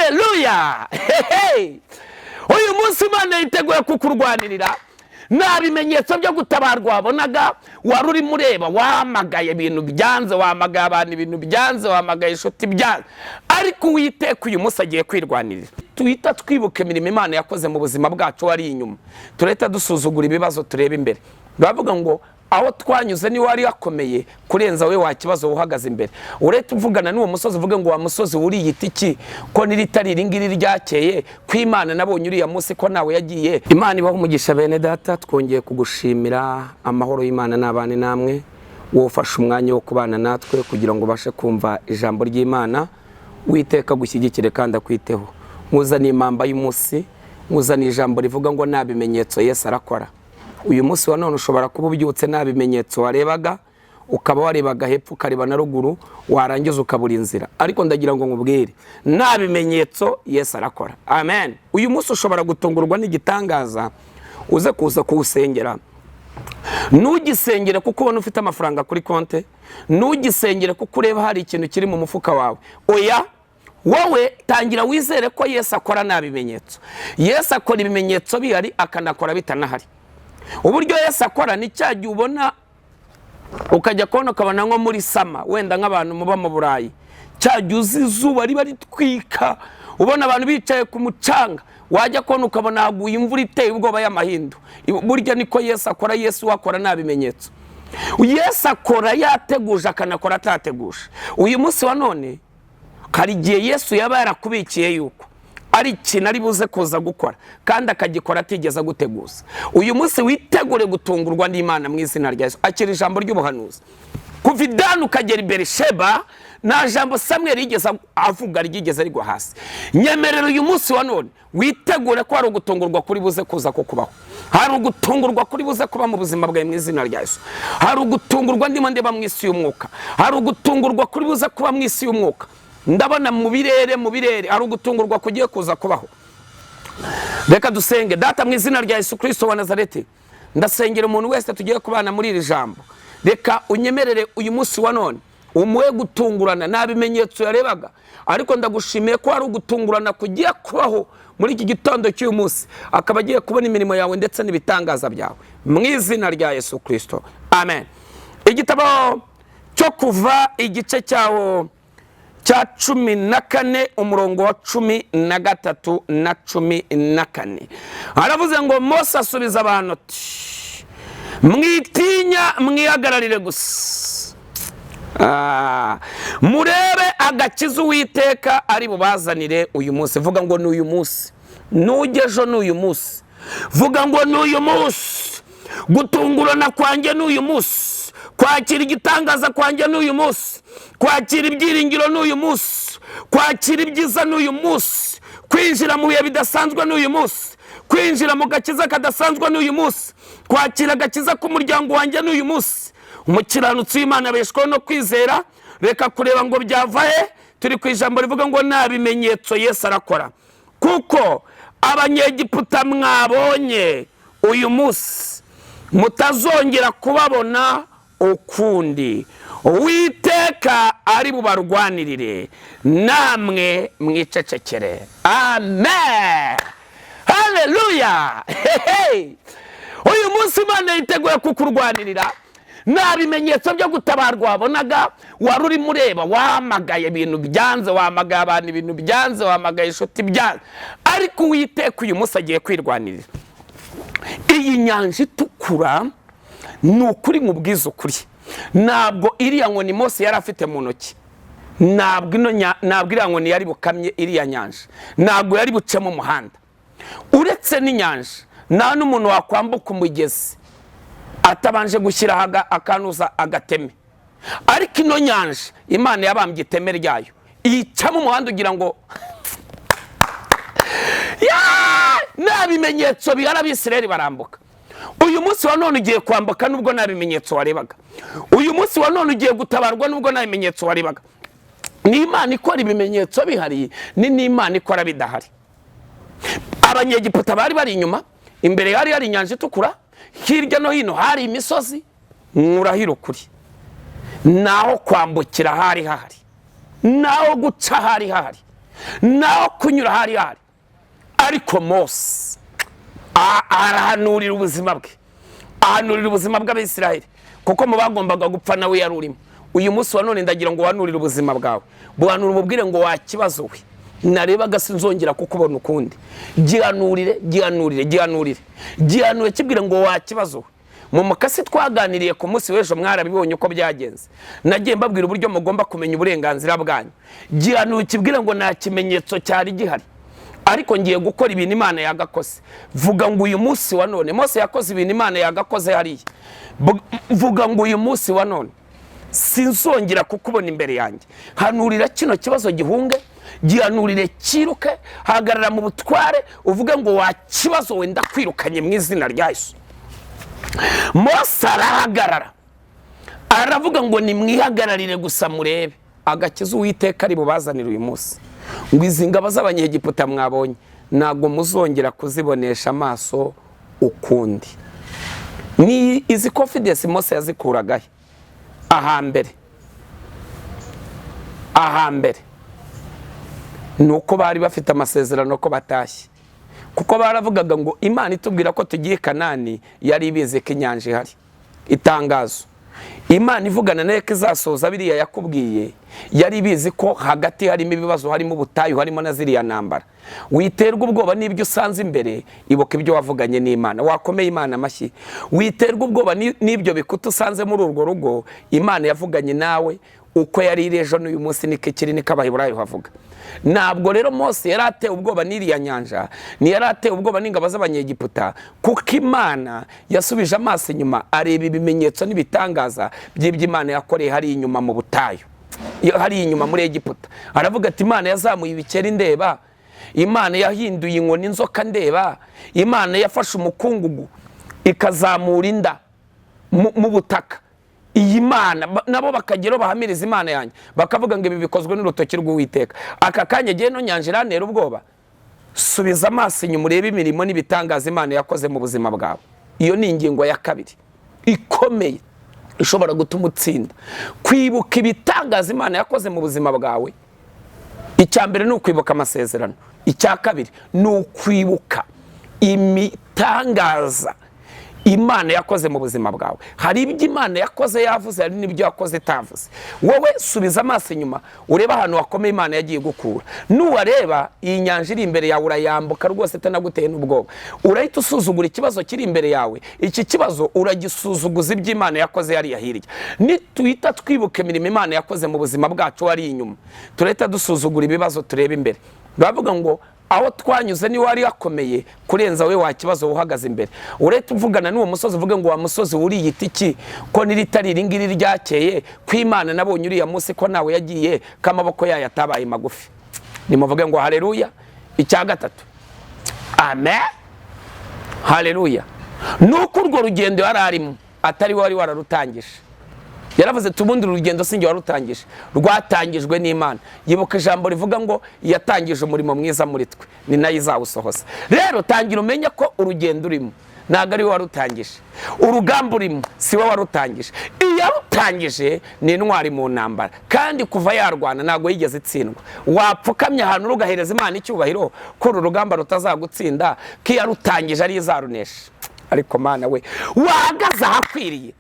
haleluya. Uyu munsi Imana yiteguye kukurwanirira. Nta bimenyetso byo gutabarwa wabonaga, wari uri mureba, wahamagaye ibintu byanze, wahamagaye abantu ibintu byanze, wahamagaye inshuti byanze, ariko Uwiteka uyu munsi agiye kwirwanirira. Tuhita twibuke imirimo Imana yakoze mu buzima bwacu wari inyuma, tureta dusuzugura ibibazo tureba imbere. Bavuga ngo aho twanyuze ni wari yakomeye kurenza we wakibazo uhagaze imbere. Ureta uvugana n'uwo musozi uvuge ngo wa musozi uri igiti ki ko niritari ringiri ryakeye ku Imana nabonye uriya munsi ko nawe yagiye. Imana ibaho umugisha Benedata, twongeye kugushimira amahoro y'Imana n'abane namwe, wofashe umwanya wo kubana natwe kugira ngo bashe kumva ijambo ry'Imana. Witeka gushyigikire kandi akwiteho. Muzani Impamba y'umunsi, muzani ijambo rivuga ngo Ntabimenyetso Yesu arakora. Uyu munsi wa none ushobora kuba ubyutse nta bimenyetso warebaga, ukaba warebaga hepfo ukareba na ruguru, warangiza ukabura inzira. Ariko ndagira ngo nkubwire, nta bimenyetso Yesu arakora. Amen. Uyu munsi ushobora gutungurwa n'igitangaza, uze kuza kuwusengera. Nugisengere kuko ubona ufite amafaranga kuri konte, nugisengere kuko ureba hari ikintu kiri mu mufuka wawe. Oya, wowe tangira wizere ko Yesu akora nta bimenyetso. Yesu akora ibimenyetso bihari, akanakora bitanahari. Uburyo Yesu akora ni cyagiye ubona ukajya kubona ukabona nko muri sama, wenda nk'abantu muba mu Burayi, cyagiye uzi izuba riba ritwika, ubona abantu bicaye ku mucanga, wajya kubona ukabona haguye imvura iteye ubwoba y'amahindu. Burya niko Yesu akora. Yesu wakora nta bimenyetso. Yesu akora yateguje, akanakora atateguje. Uyu munsi wa none hari igihe Yesu yaba yarakubikiye yuko ari ikintu ari buze kuza gukora kandi akagikora atigeze guteguza. Uyu munsi witegure gutungurwa n'Imana mu izina rya Yesu. Akira ijambo ry'ubuhanuzi kuva Dan ukagera Berisheba, nta jambo Samuel yigeze avuga ryigeze rigwa hasi. Nyemerera uyu munsi wa none witegure ko hari ugutungurwa kuri buze kuza ko kubaho. Hari ugutungurwa kuri buze kuba mu buzima bwawe mu izina rya Yesu. Hari ugutungurwa ndimo ndeba mu isi y'umwuka. Hari ugutungurwa kuri buze kuba mu isi y'umwuka. Ndabona mu birere ari ugutungurwa kugiye kuza kubaho. Reka dusenge. Data mu izina rya Yesu Kristo wa Nazareti, ndasengera umuntu wese tugiye kubana muri iri jambo. Reka unyemerere uyu munsi wa none umuhe gutungurana nta bimenyetso yarebaga, ariko ndagushimiye ko hari ugutungurana kugiye kubaho muri iki gitondo cy'uyu munsi, akaba agiye kubona imirimo yawe ndetse n'ibitangaza byawe mu izina rya Yesu Kristo. Amen. Igitabo cyo Kuva igice cyawo cya 14 umurongo wa 13 na 14 haravuze ngo Mose asubiza abantu ati, mwitinya mwihagararire gusa, murebe agakiza Uwiteka ari bubazanire uyu munsi. Vuga ngo n'uyu munsi, nugejo n'uyu munsi. Vuga ngo n'uyu munsi, gutungurana kwanjye n'uyu munsi, kwakira igitangaza kwanjye n'uyu munsi, kwakira ibyiringiro n'uyu munsi, kwakira ibyiza n'uyu munsi, kwinjira mu bihe bidasanzwe n'uyu munsi, kwinjira mu gakiza kadasanzwe n'uyu munsi, kwakira agakiza k'umuryango wanjye n'uyu munsi. Umukiranutsi w'Imana abeshwaho no kwizera. Reka kureba ngo byava he, turi ku ijambo rivuga ngo nta bimenyetso Yesu arakora. Kuko abanyegiputa mwabonye uyu munsi mutazongera kubabona ukundi. Uwiteka ari bubarwanirire, namwe mwicecekere. Amen. Haleluya. Uyu munsi Imana yiteguye kukurwanirira. Nta bimenyetso byo gutabarwa wabonaga, wari uri mureba, wahamagaye ibintu byanze, wahamagaye abantu ibintu byanze, wahamagaye inshuti byanze, ariko Uwiteka uyu munsi agiye kwirwanirira. Iyi nyanja itukura ni ukuri nkubwiza ukuri, ntabwo iriya nkoni Mose yari afite mu ntoki, ntabwo iriya nkoni yari bukamye iriya nyanja, ntabwo yari bucemo umuhanda. Uretse n'inyanja, nta n'umuntu wakwambuka umugezi atabanje gushyira akanuza agateme. Ariko ino nyanja Imana yabambye iteme ryayo, iyicamo umuhanda ugira ngo nta bimenyetso bihari, Abisirayeli barambuka. Uyu munsi wa none ugiye kwambuka nubwo nta bimenyetso warebaga. Uyu munsi wa none ugiye gutabarwa nubwo nta bimenyetso warebaga. Ni Imana ikora ibimenyetso bihari, ni n'Imana ikora bidahari. Abanyegiputa bari inyuma, imbere hari inyanja itukura, hirya no hino hari imisozi, nk'urahira ukuri. Naho kwambukira hari hahari, naho guca hari hahari. naho kunyura hari ariko Mose arahanurira ubuzima bwe, ahanurira ubuzima bw'Abisiraheli, kuko mu bagombaga gupfa nawe yari urimo. Uyu munsi wa none ndagira ngo uhanurire ubuzima bwawe, buhanura umubwire ngo wakibazo we, narebaga sinzongera kukubona ukundi. Gihanurire kibwire ngo wakibazo we. Mu mukasi twaganiriye ku munsi w'ejo mwarabibonye uko byagenze, nagiye mbabwira uburyo mugomba kumenya uburenganzira bwanyu. Gihanurire kibwire ngo nta kimenyetso cyari gihari, ariko ngiye gukora ibintu Imana yagakoze. Vuga ngo uyu munsi wa none Mose yakoze ibintu Imana yagakoze hariya. Vuga ngo uyu munsi wa none sinzongera kukubona imbere yanjye. Hanurira kino kibazo gihunge, gihanurire kiruke, hagarara mu butware, uvuge ngo wakibazo wenda kwirukanye mu izina rya Yesu. Mose arahagarara aravuga ngo nimwihagararire gusa murebe agakiza Uwiteka ari bubazanira uyu munsi. Ngo izi ngabo z'Abanyegiputa mwabonye ntago muzongera kuzibonesha amaso ukundi. Ni izi confidence Mose yazikuragahe? Ahambere nuko bari bafite amasezerano ko batashye, kuko baravugaga ngo Imana itubwira ko tugiye Kanani yari ibizi ko inyanja ihari. Itangazo Imana ivugana nawe ko izasoza biriya yakubwiye, yari ibizi ko hagati harimo ibibazo, harimo ubutayu, harimo na ziriya ntambara. Witerwa ubwoba n'ibyo usanze imbere, ibuka ibyo wavuganye n'Imana. Wakomeye Imana amashyi. Witerwa ubwoba n'ibyo bikuta usanze muri urwo rugo, Imana yavuganye nawe uko yari iri ejo n'uyu munsi niko ikiri, niko Abaheburayo havuga. Ntabwo rero Mose yari atewe ubwoba n'iriya nyanja, ni yari atewe ubwoba n'ingabo z'Abanyegiputa, kuko Imana yasubije amaso inyuma areba ibimenyetso n'ibitangaza by'ibyo Imana yakoreye hari inyuma mu butayu, hari inyuma muri Egiputa. Aravuga ati Imana yazamuye ibikeri ndeba, Imana yahinduye inkoni inzoka ndeba, Imana yafashe umukungugu ikazamura inda mu butaka. Iyi Mana nabo bakagero bahamiriza Imana yanjye, bakavuga ngo ibi bikozwe n'urutoki rw'Uwiteka. Aka kanya giye no nyanja irantera ubwoba. Subiza amaso inyuma urebe imirimo n'ibitangaza Imana yakoze mu buzima bwawe. Iyo ni ingingo ya kabiri ikomeye ishobora gutuma utsinda. Kwibuka ibitangaza Imana yakoze mu buzima bwawe. Icya mbere ni ukwibuka amasezerano, icya kabiri ni ukwibuka imitangaza Imana yakoze mu buzima bwawe. Hari ibyo Imana yakoze yavuze, hari n'ibyo yakoze itavuze. Wowe subiza amaso inyuma ureba ahantu hakomeye Imana yagiye gukura. Nuwareba iyi nyanja iri imbere yawe urayambuka rwose itanaguteye n'ubwoba. Urahita usuzugura ikibazo kiri imbere yawe. Iki kibazo uragisuzuguza ibyo Imana yakoze hariya hirya. Nituhita twibuka imirimo Imana yakoze mu buzima bwacu hari inyuma, turahita dusuzugura ibibazo tureba imbere. Bavuga ngo aho twanyuze ni wari yakomeye kurenza we wakibazo uhagaze imbere. Uretse uvugana n'uwo musozi uvuge ngo wa musozi uri yiti ki ko niritari ringiri ryakeye kw'Imana nabonye uriya munsi ko nawe yagiye kamaboko yayo atabaye magufi. Nimuvuge ngo haleluya. Icya gatatu, amen, haleluya, nuko urwo rugendo yararimo atari wari wararutangije. Yaravuze tubundi urugendo sinjye warutangije, rwatangijwe n'Imana. Yibuka ijambo rivuga ngo yatangije umurimo mwiza muri twe, ni nayo izawusohoza. Rero tangira umenye ko urugendo urimo ntago ari warutangije, urugamba urimo si wowe warutangije. Iyarutangije ni intwari mu ntambara, kandi kuva yarwana ntago yigeze itsindwa. Wapfukamye ahantu ugahereza Imana icyubahiro ko uru rugamba rutazagutsinda, ko iyarutangije ari izarunesha. Ariko Mana we wahagaze ahakwiriye,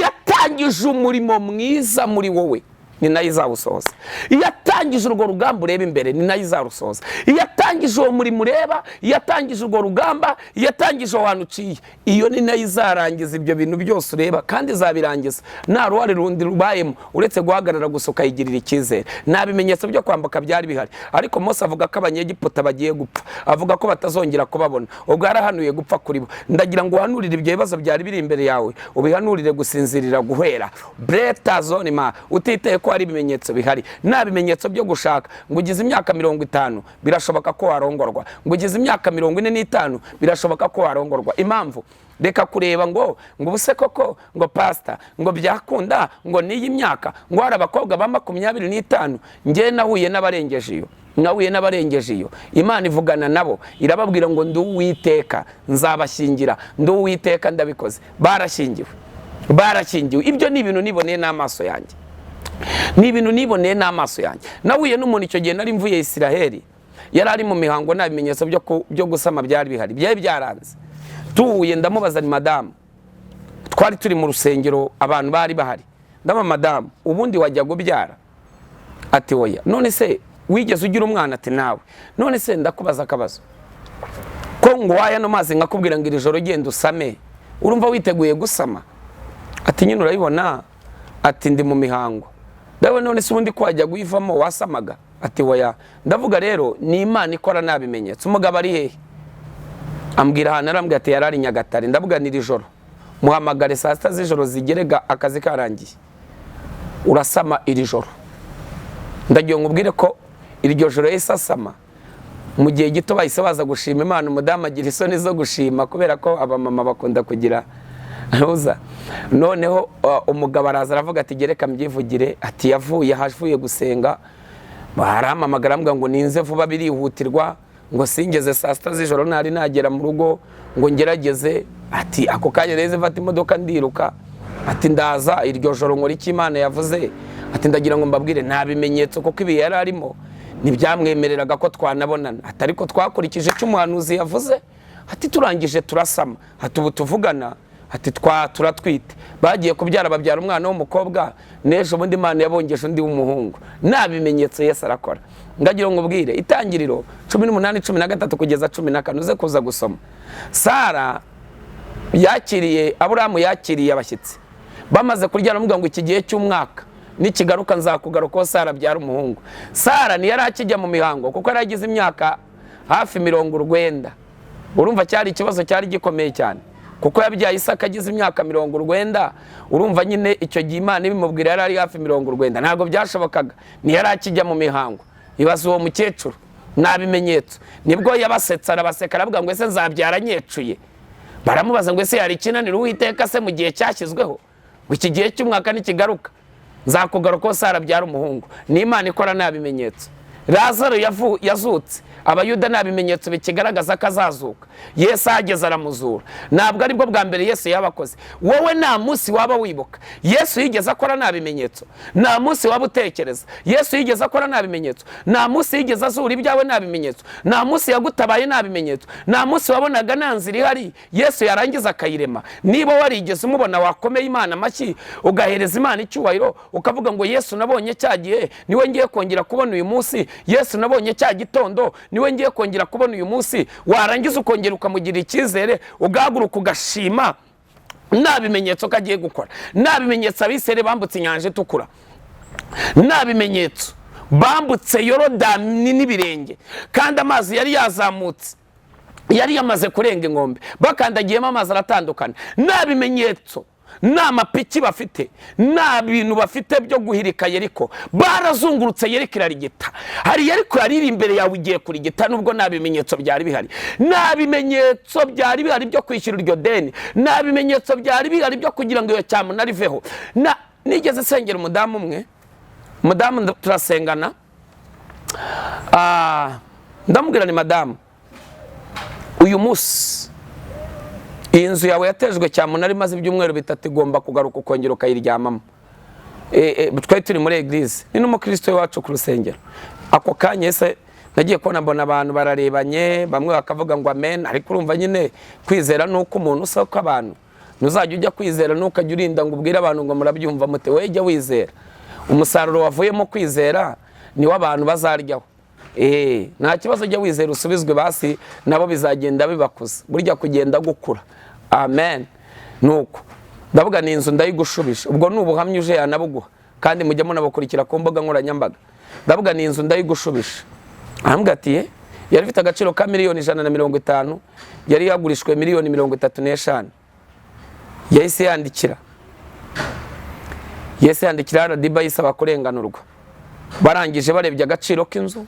yatangije umurimo mwiza muri wowe, ni nayo izawusohoza. Yatangije urwo rugamba ureba imbere, ni nayo izarusohoza. Yatangije uwo murimo ureba, yatangije urwo rugamba, yatangije aho hantu uciye, iyo ni nayo izarangiza ibyo bintu byose ureba, kandi izabirangiza nta ruhare rundi rubayemo uretse guhagarara gusa ukayigirira icyizere. Nta bimenyetso byo kwambuka byari bihari, ariko Mose avuga ko Abanyegiputa bagiye gupfa, avuga ko batazongera kubabona. Ubwo yarahanuye gupfa kuri bo. Ndagira ngo uhanurire ibyo bibazo byari biri imbere yawe, ubihanurire gusinzirira guhera breta zone ma utiteye ko hari ibimenyetso bihari. Nta bimenyetso byo gushaka ngo ugize imyaka 50 birashoboka ko warongorwa, ngo ugize imyaka 45 birashoboka ko warongorwa. Impamvu reka kureba ngo ubuse koko ngo pastor ngo byakunda ngo niyi myaka ngo hari abakobwa ba 25 nge nahuye n'abarengeje iyo Imana ivugana nabo irababwira ngo ndi Uwiteka nzabashyingira, ndi Uwiteka ndabikoze. Barashyingiwe. Ibyo ni ibintu niboneye n'amaso yanjye. ni ibintu niboneye n'amaso yanjye. Nahuye n'umuntu icyo gihe nari mvuye Isiraheli, yari ari mu mihango nta bimenyetso byo gusama byari bihari, byari byaranze. Tuhuye ndamubaza ni madamu, twari turi mu rusengero abantu bari bahari, ndaba madamu ubundi wajya gubyara? Ati oya. None se wigeze ugira umwana? Ati nawe. None se ndakubaza akabazo, ko ngo waya no mazi nkakubwira ngo iri joro genda usame, urumva witeguye gusama? Ati nyine urabibona, ati ndi mu mihango. Dawe none se ubundi ko wajya guivamo wasamaga? Ati oya. Ndavuga rero ni Imana ikora nta bimenyetso. Umugabo ari hehe? Ambwira ahantu, arambwira ati yarari Nyagatare. Ndavuga ni iri joro muhamagare saa sita z'ijoro zigerega akazi karangiye, urasama iri joro. Ndagiye nkubwire ko iryo joro yahise asama. Mu gihe gito bahise baza gushima Imana, umudamu agira isoni zo gushima kubera ko abamama bakunda kugira ntuza. Noneho umugabo araza aravuga ati gereka mbyivugire, ati havuye gusenga, barampamagara ambwira ngo ninze vuba birihutirwa, ngo singeze saa sita z'ijoro ntari nagera mu rugo, ngo ngerageze. Ati ako kanya reze mfata imodoka ndiruka, ati ndaza iryo joro nkora iki Imana yavuze. Ati ndagira ngo mbabwire nta bimenyetso kuko ibi yari arimo ntibyamwemereraga ko twanabonana. Ati ariko twakurikije icyo umuhanuzi yavuze, ati turangije turasama. Ati ubu tuvugana, ati turatwite. Bagiye kubyara babyara umwana w'umukobwa, n'ejo bundi Imana yabongeje undi w'umuhungu. Nta bimenyetso Yesu arakora. Ndagira ngo mbwire Itangiriro 18:13 kugeza 14 uze kuza gusoma. Sara yakiriye, Aburahamu yakiriye abashyitsi, bamaze kurya aramubwira ngo iki gihe cy'umwaka nikigaruka nzakugaruka ko Sara byara umuhungu. Sara ni yari akijya mu mihango kuko yari agize imyaka hafi 90. Urumva cyari ikibazo cyari gikomeye cyane kuko yabyaye Isaka agize imyaka 90. Urumva nyine icyo gihe Imana ibimubwira yari ari hafi 90, ntabwo byashobokaga, ni yari akijya mu mihango. Ibaza uwo mukecuru nta bimenyetso, nibwo yabasetsa arabaseka aravuga ngo ese nzabyara nyecuye. Baramubaza ngo ese yari ikinaniro Uwiteka se mu gihe cyashyizweho ngo iki gihe cy'umwaka nikigaruka nzakugaruka ko Sara byara umuhungu? Ni Imana ikora nta bimenyetso. Lazaro yazutse, abayuda nta bimenyetso bikigaragaza ko azazuka. Yesu ahageze aramuzura. Ntabwo aribwo bwa mbere Yesu yabakoze. Wowe nta munsi waba wibuka Yesu yigeze akora nta bimenyetso? Nta munsi waba utekereza Yesu yigeze akora nta bimenyetso? Nta munsi yigeze azura ibyawe nta bimenyetso? Nta munsi yagutabaye nta bimenyetso? Nta munsi wabonaga nta nzira ihari Yesu yarangiza akayirema? Niba warigeze umubona wakomeye Imana amashyi ugahereza Imana icyubahiro ukavuga ngo Yesu nabonye cyagiye niwe ngiye kongera kubona uyu munsi, Yesu nabonye cya gitondo niwe ngiye kongera kubona uyu munsi, warangiza ukongera ukamugira icyizere ugahaguruka ugashima, nta bimenyetso ko agiye gukora. Nta bimenyetso Abisirayeli bambutse inyanja itukura, nta bimenyetso bambutse Yorodani n'ibirenge kandi amazi yari yazamutse, yari yamaze kurenga inkombe, bakandagiyemo amazi aratandukana. Nta bimenyetso, nta mapiki bafite, nta bintu bafite byo guhirika Yeriko. Barazungurutse Yeriko irarigita. Hari Yeriko yariri imbere yawe igiye kurigita nubwo nta bimenyetso byari bihari. Nta bimenyetso byari bihari byo kwishyura iryo deni. Nta bimenyetso byari bihari byo kugira ngo iyo cyamunara iveho. Nigeze sengera umudamu umwe, umudamu turasengana, ndamubwira ni madamu, uyu munsi iyi nzu yawe yatejwe cyamunara imaze ibyumweru 3 igomba kugaruka ukongera ukayiryamamo. Twari turi muri eglise, ni n'umukristo wacu ku rusengero. Ako kanya ese nagiye kubona mbona abantu bararebanye, bamwe bakavuga ngo amen, ariko urumva nyine kwizera nuko umuntu usako abantu nuzajya ujya kwizera nukajya urinda ngo ubwire abantu ngo murabyumva mute. Wewe jya wizera, umusaruro wavuyemo kwizera niwo abantu bazaryaho. Nta kibazo jya wizera usubizwe basi nabo bizagenda bibakuza, burya kugenda gukura. Amen. Nuko ndavuga ni inzu ndayigushubisha, ubwo nubuhamya uje yanabuguha kandi mujya munabakurikira ku mbuga nkoranyambaga. Ndavuga ni inzu ndayigushubisha. Arambwira ati yari ifite agaciro ka $150,000, yari yagurishwe $35,000. Yahise yandikira RDB yisaba kurenganurwa. Barangije barebye agaciro k'inzu,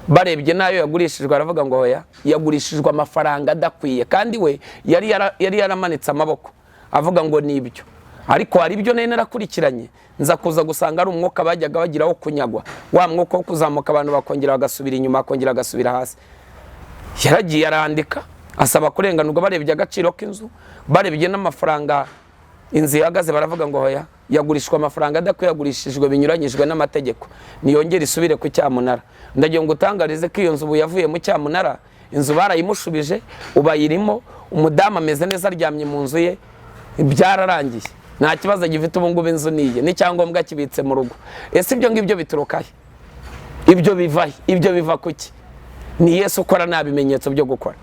barebye nayo yagurishijwe, aravuga ngo hoya yagurishijwe amafaranga adakwiye, kandi we yari yaramanitse amaboko avuga ngo nibyo. Ariko hari ibyo nene narakurikiranye nza kuza gusanga ari umwuka bajyaga bagiraho kunyagwa, wa mwuka wo kuzamuka abantu bakongera bagasubira inyuma, akongera agasubira hasi. Yaragiye arandika asaba kurenganurwa, barebye agaciro k'inzu, barebye n'amafaranga inzu ihagaze baravuga ngo hoya yagurishwa amafaranga adakuyagurishijwe binyuranyijwe n'amategeko, niyongere isubire ku cyamunara. Ndagiye ngo utangarize ko iyo nzu ubu yavuye mu cyamunara, inzu barayimushubije, ubayirimo, umudamu ameze neza aryamye mu nzu ye, byararangiye, nta kibazo gifite ubu ngubu, inzu niye n'icyangombwa kibitse mu rugo. Ese ibyo ngibyo biturukahe? Ibyo bivahe? Ibyo biva kuki? Ni Yesu ukora nta bimenyetso byo gukora.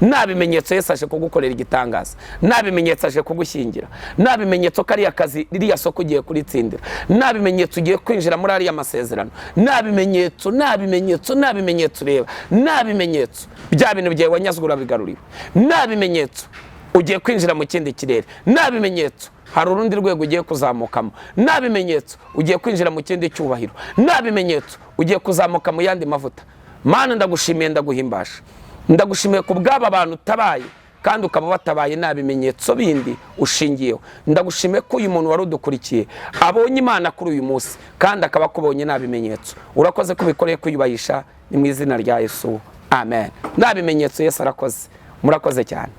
Nta bimenyetso Yesu aje kugukorera igitangaza, nta bimenyetso aje kugushyingira, nta bimenyetso ko ariya kazi ririya soko ugiye kuritsindira, nta bimenyetso ugiye kwinjira muri ariya masezerano, nta bimenyetso, nta bimenyetso, nta bimenyetso ureba, nta bimenyetso bya bintu byawe wanyazwe urabigaruriwe, nta bimenyetso ugiye kwinjira mu kindi kirere, nta bimenyetso hari urundi rwego ugiye kuzamukamo, nta bimenyetso ugiye kwinjira mu kindi cyubahiro, nta bimenyetso ugiye kuzamuka mu yandi mavuta. Mana ndagushimiye, ndaguhimbasha, ndagushimiye ku bw'aba bantu utabaye kandi ukaba watabaye nta bimenyetso bindi ushingiyeho. Ndagushimiye ko uyu muntu wari udukurikiye abonye Imana kuri uyu munsi kandi akaba akubonye nta bimenyetso. Urakoze ko ubikoreye kwiyubahisha, ni mu izina rya Yesu, amen. Nta bimenyetso Yesu arakoze. Murakoze cyane.